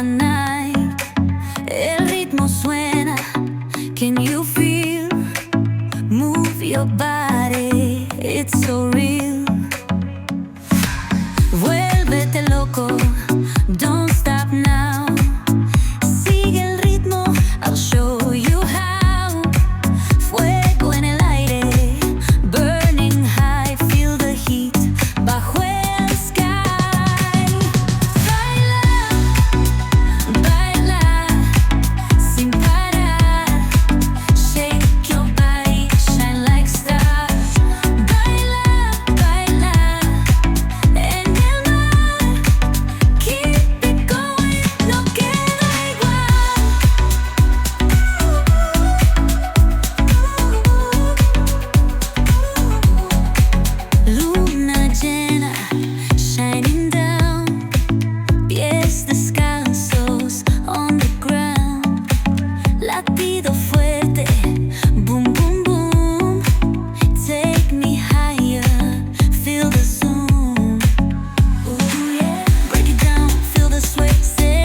night. El ritmo suena. Can you feel? Move your body, it's so real. Vuélvete loco, don't stop now. Sigue el ritmo, I'll show you how. Fuego en el aire, burning high, feel the heat bajo el sky. Baila, baila, sin parar. Shake your body, shine like stars. Baila, baila, en el mar. Keep it going, no queda igual. Luna llena, shining down. Pies descalzos on the ground. Latido fuerte, boom, boom, boom. Take me higher, feel the zoom. Ooh, yeah. Break it down, feel the sway. Say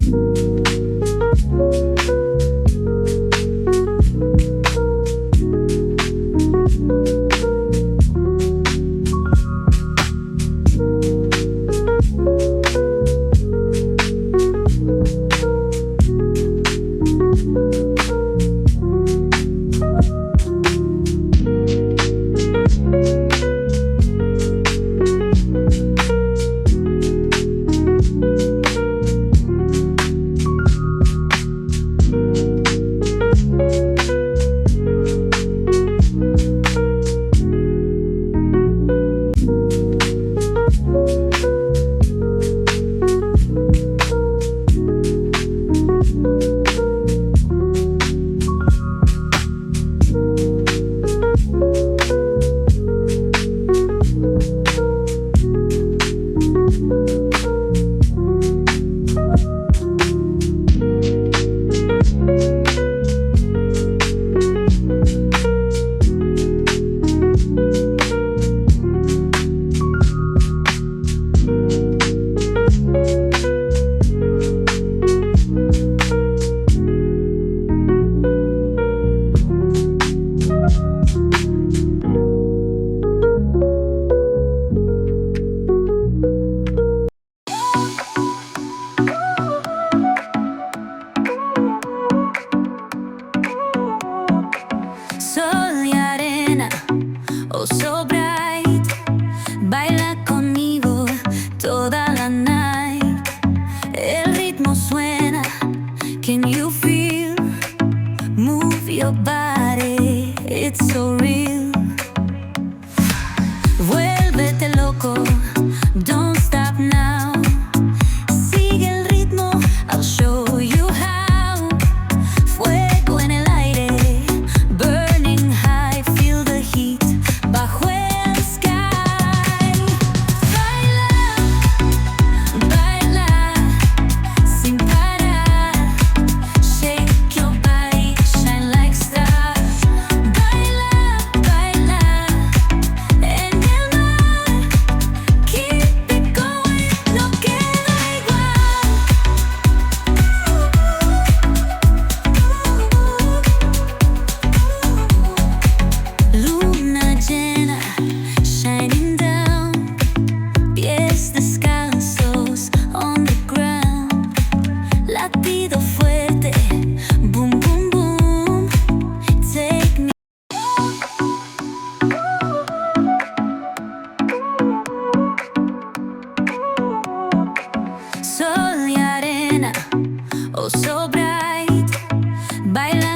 sol y arena, oh so bright. Baila conmigo toda la night. El ritmo suena. Can you feel? Move your body, it's so real. Vuélvete loco, don't stop now. Sigue el ritmo, I'll show you how. Fuego en el aire, burning high, feel the heat bajo el sky. Baila, baila, sin parar. Shake your body, shine like stars. Baila, baila, en el mar. Keep it going, no queda igual. Luna llena, shining down. Pies descalzos on the ground. Latido fuerte, boom, boom, boom. Take me. Sol y arena, oh so bright. Baila